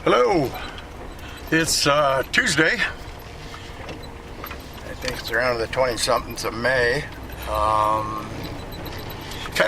Hello, it's Tuesday. I think it's around the 20-somethings of May. Kind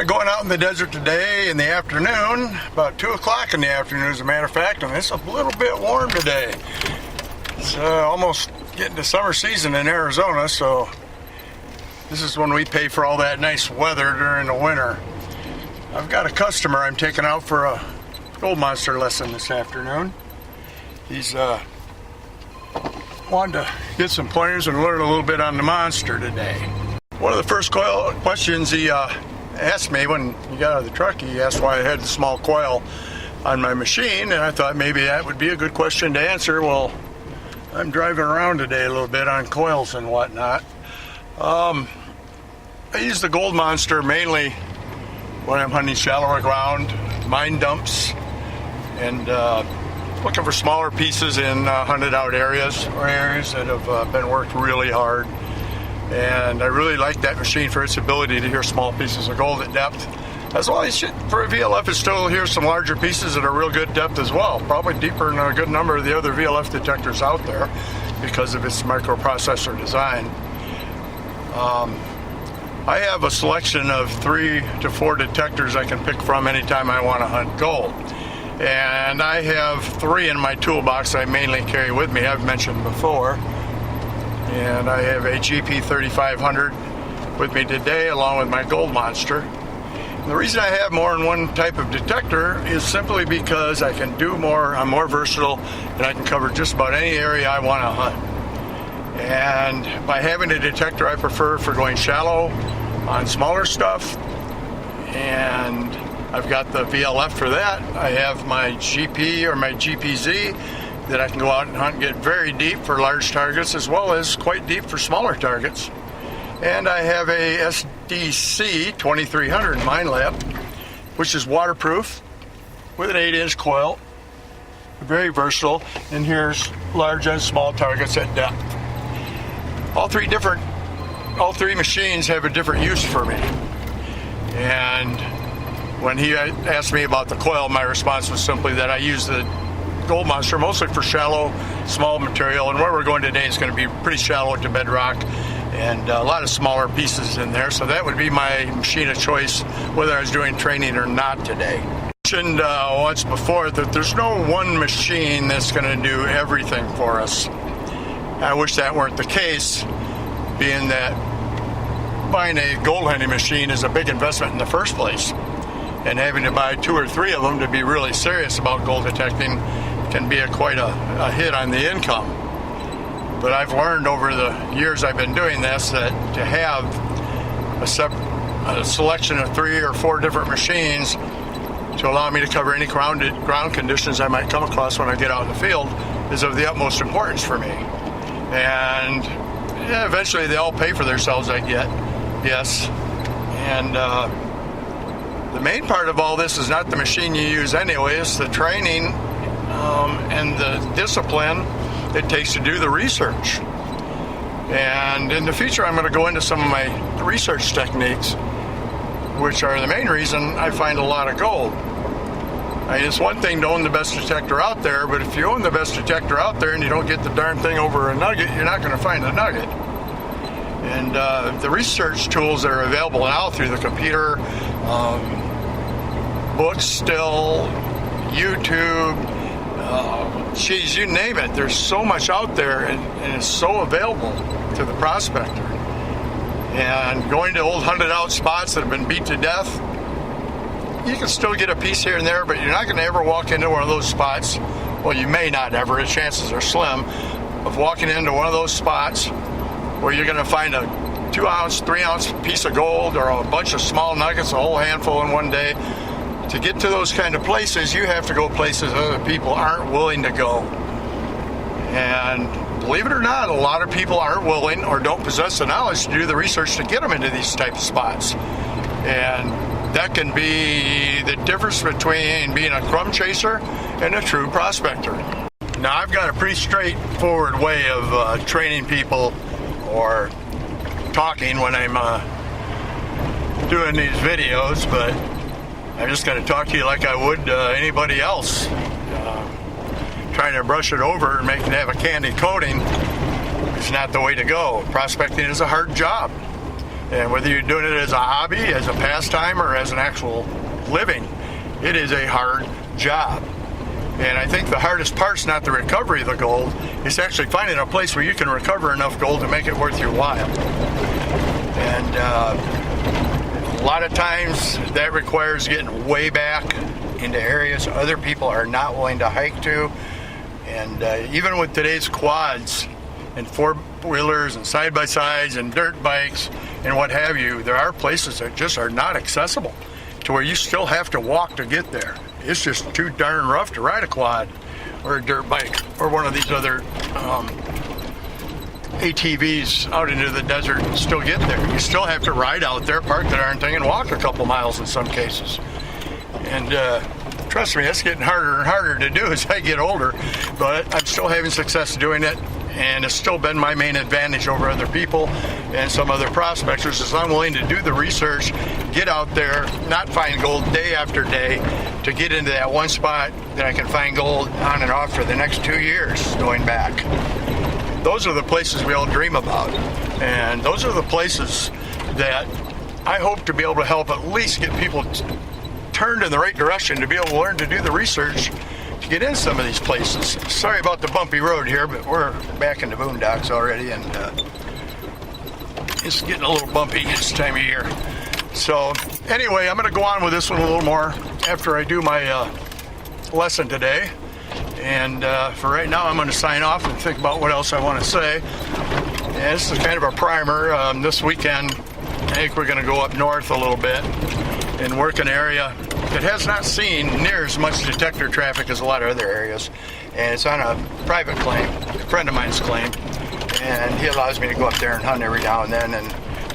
of going out in the desert today in the afternoon, about 2 o'clock in the afternoon as a matter of fact, and it's a little bit warm today. It's almost getting to summer season in Arizona, so this is when we pay for all that nice weather during the winter. I've got a customer I'm taking out for a gold monster lesson this afternoon. He's wanted to get some pointers and learn a little bit on the monster today. One of the first questions he asked me when he got out of the truck, he asked why I had the small coil on my machine, and I thought maybe that would be a good question to answer. Well, I'm driving around today a little bit on coils and whatnot. I use the gold monster mainly when I'm hunting shallower ground, mine dumps, and looking for smaller pieces in hunted out areas or areas that have been worked really hard. And I really like that machine for its ability to hear small pieces of gold at depth. As well as for a VLF, it still hears some larger pieces at a real good depth as well. Probably deeper than a good number of the other VLF detectors out there because of its microprocessor design. I have a selection of 3 to 4 detectors I can pick from anytime I want to hunt gold. And I have 3 in my toolbox I mainly carry with me, I've mentioned before. And I have a GP 3500 with me today along with my gold monster. And the reason I have more than one type of detector is simply because I can do more, I'm more versatile, and I can cover just about any area I want to hunt. And by having a detector I prefer for going shallow on smaller stuff, and I've got the VLF for that. I have my GP or my GPZ that I can go out and hunt and get very deep for large targets as well as quite deep for smaller targets. And I have a SDC 2300 Mine Lab, which is waterproof with an 8-inch coil, very versatile, and here's large and small targets at depth. All three machines have a different use for me. And when he asked me about the coil, my response was simply that I use the gold monster mostly for shallow, small material, and where we're going today is going to be pretty shallow to bedrock and a lot of smaller pieces in there, so that would be my machine of choice whether I was doing training or not today. I mentioned once before that there's no one machine that's going to do everything for us. I wish that weren't the case, being that buying a gold hunting machine is a big investment in the first place. And having to buy 2 or 3 of them to be really serious about gold detecting can be quite a hit on the income. But I've learned over the years I've been doing this that to have a selection of 3 or 4 different machines to allow me to cover any ground conditions I might come across when I get out in the field is of the utmost importance for me. And yeah, eventually they all pay for themselves, I get, yes. And the main part of all this is not the machine you use anyway, it's the training and the discipline it takes to do the research. And in the future I'm going to go into some of my research techniques, which are the main reason I find a lot of gold. I mean, it's one thing to own the best detector out there, but if you own the best detector out there and you don't get the darn thing over a nugget, you're not going to find a nugget. And the research tools that are available now through the computer, books still, YouTube, geez, you name it. There's so much out there and it's so available to the prospector. And going to old hunted out spots that have been beat to death, you can still get a piece here and there, but you're not going to ever walk into one of those spots. Well, you may not ever, the chances are slim, of walking into one of those spots where you're going to find a 2-ounce, 3-ounce piece of gold or a bunch of small nuggets, a whole handful in one day. To get to those kind of places, you have to go places other people aren't willing to go. And believe it or not, a lot of people aren't willing or don't possess the knowledge to do the research to get them into these types of spots. And that can be the difference between being a crumb chaser and a true prospector. Now, I've got a pretty straightforward way of training people or talking when I'm doing these videos, but I'm just going to talk to you like I would anybody else. trying to brush it over and make it have a candy coating is not the way to go. Prospecting is a hard job. And whether you're doing it as a hobby, as a pastime, or as an actual living, it is a hard job. And I think the hardest part's not the recovery of the gold, it's actually finding a place where you can recover enough gold to make it worth your while. And a lot of times that requires getting way back into areas other people are not willing to hike to. And even with today's quads and four-wheelers and side-by-sides and dirt bikes and what have you, there are places that just are not accessible to where you still have to walk to get there. It's just too darn rough to ride a quad or a dirt bike or one of these other ATVs out into the desert and still get there. You still have to ride out there, park the darn thing, and walk a couple miles in some cases. And trust me, it's getting harder and harder to do as I get older, but I'm still having success doing it, and it's still been my main advantage over other people and some other prospectors is I'm willing to do the research, get out there, not find gold day after day, to get into that one spot that I can find gold on and off for the next 2 years going back. Those are the places we all dream about, and those are the places that I hope to be able to help at least get people turned in the right direction to be able to learn to do the research to get in some of these places. Sorry about the bumpy road here, but we're back in the boondocks already, and it's getting a little bumpy this time of year. So anyway, I'm going to go on with this one a little more after I do my lesson today. And for right now, I'm going to sign off and think about what else I want to say. And this is kind of a primer. This weekend, I think we're going to go up north a little bit and work an area that has not seen near as much detector traffic as a lot of other areas. And it's on a private claim, a friend of mine's claim. And he allows me to go up there and hunt every now and then. And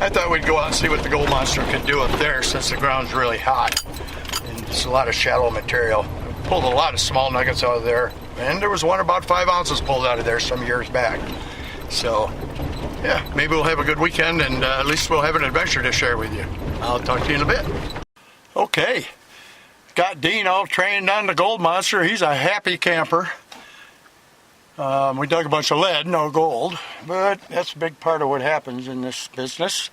I thought we'd go out and see what the gold monster could do up there since the ground's really hot. And it's a lot of shallow material. Pulled a lot of small nuggets out of there, and there was one about 5 ounces pulled out of there some years back. So yeah, maybe we'll have a good weekend, and at least we'll have an adventure to share with you. I'll talk to you in a bit. Okay, got Dean all trained on the gold monster. He's a happy camper. We dug a bunch of lead, no gold, but that's a big part of what happens in this business.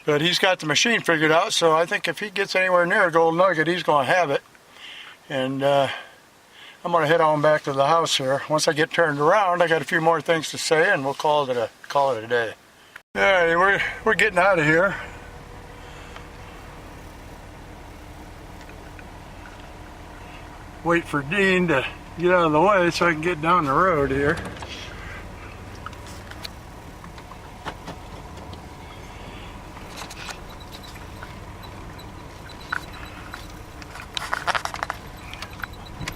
But he's got the machine figured out, so I think if he gets anywhere near a gold nugget, he's going to have it. And I'm going to head on back to the house here. Once I get turned around, I got a few more things to say, and we'll call it a day. All right, we're getting out of here. Wait for Dean to get out of the way so I can get down the road here.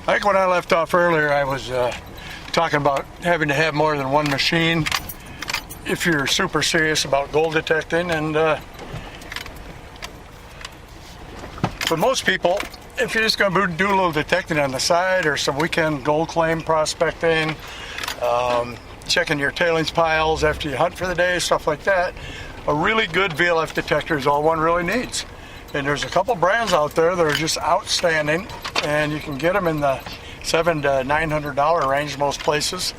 I think when I left off earlier, I was talking about having to have more than one machine if you're super serious about gold detecting. And for most people, if you're just going to do a little detecting on the side or some weekend gold claim prospecting, checking your tailings piles after you hunt for the day, stuff like that, a really good VLF detector is all one really needs. And there's a couple brands out there that are just outstanding, and you can get them in the $700 to $900 range most places.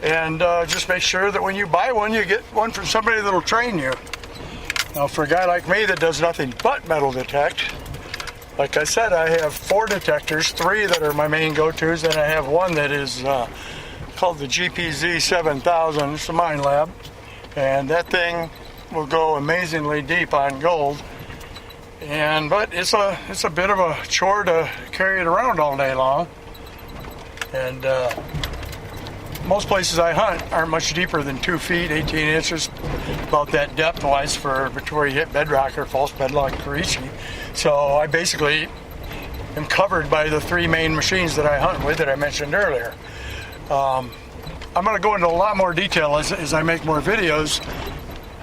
And just make sure that when you buy one, you get one from somebody that'll train you. Now, for a guy like me that does nothing but metal detect, like I said, I have 4 detectors, 3 that are my main go-tos, and I have one that is called the GPZ 7000. It's a mine lab, and that thing will go amazingly deep on gold. But it's a bit of a chore to carry it around all day long. And most places I hunt aren't much deeper than 2 feet, 18 inches, about that depth-wise for before you hit bedrock or false bedrock Karichi. So I basically am covered by the 3 main machines that I hunt with that I mentioned earlier. I'm going to go into a lot more detail as I make more videos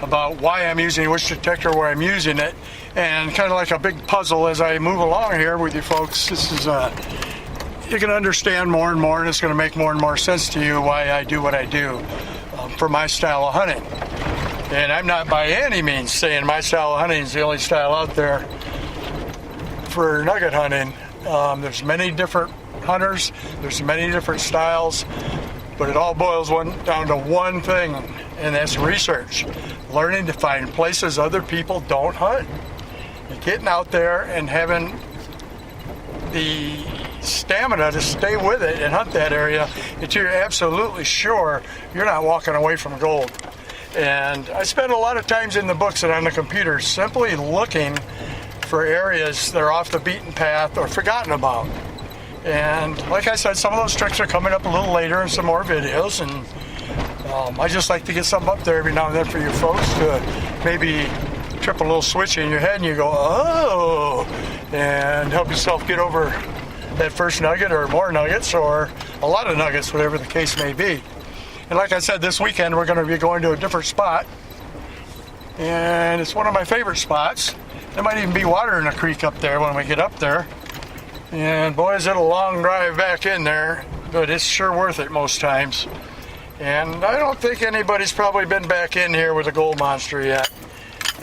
about why I'm using which detector, where I'm using it, and kind of like a big puzzle as I move along here with you folks. This is you're going to understand more and more, and it's going to make more and more sense to you why I do what I do for my style of hunting. And I'm not by any means saying my style of hunting is the only style out there for nugget hunting. There's many different hunters. There's many different styles, but it all boils down to one thing, and that's research. Learning to find places other people don't hunt. And getting out there and having the stamina to stay with it and hunt that area until you're absolutely sure you're not walking away from gold. And I spend a lot of times in the books and on the computer simply looking for areas that are off the beaten path or forgotten about. And like I said, some of those tricks are coming up a little later in some more videos, and I just like to get something up there every now and then for you folks to maybe trip a little switch in your head and you go, oh, and help yourself get over that first nugget or more nuggets or a lot of nuggets, whatever the case may be. And like I said, this weekend we're going to be going to a different spot, and it's one of my favorite spots. There might even be water in the creek up there when we get up there. And boy, is it a long drive back in there, but it's sure worth it most times. And I don't think anybody's probably been back in here with a gold monster yet.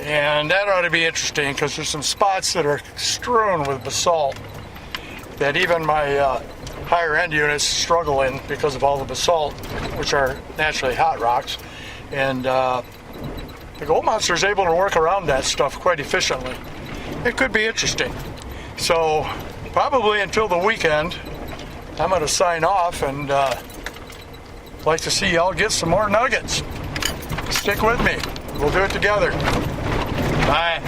And that ought to be interesting because there's some spots that are strewn with basalt that even my higher end units struggle in because of all the basalt, which are naturally hot rocks. And the gold monster is able to work around that stuff quite efficiently. It could be interesting. So probably until the weekend, I'm going to sign off and like to see y'all get some more nuggets. Stick with me. We'll do it together. Bye.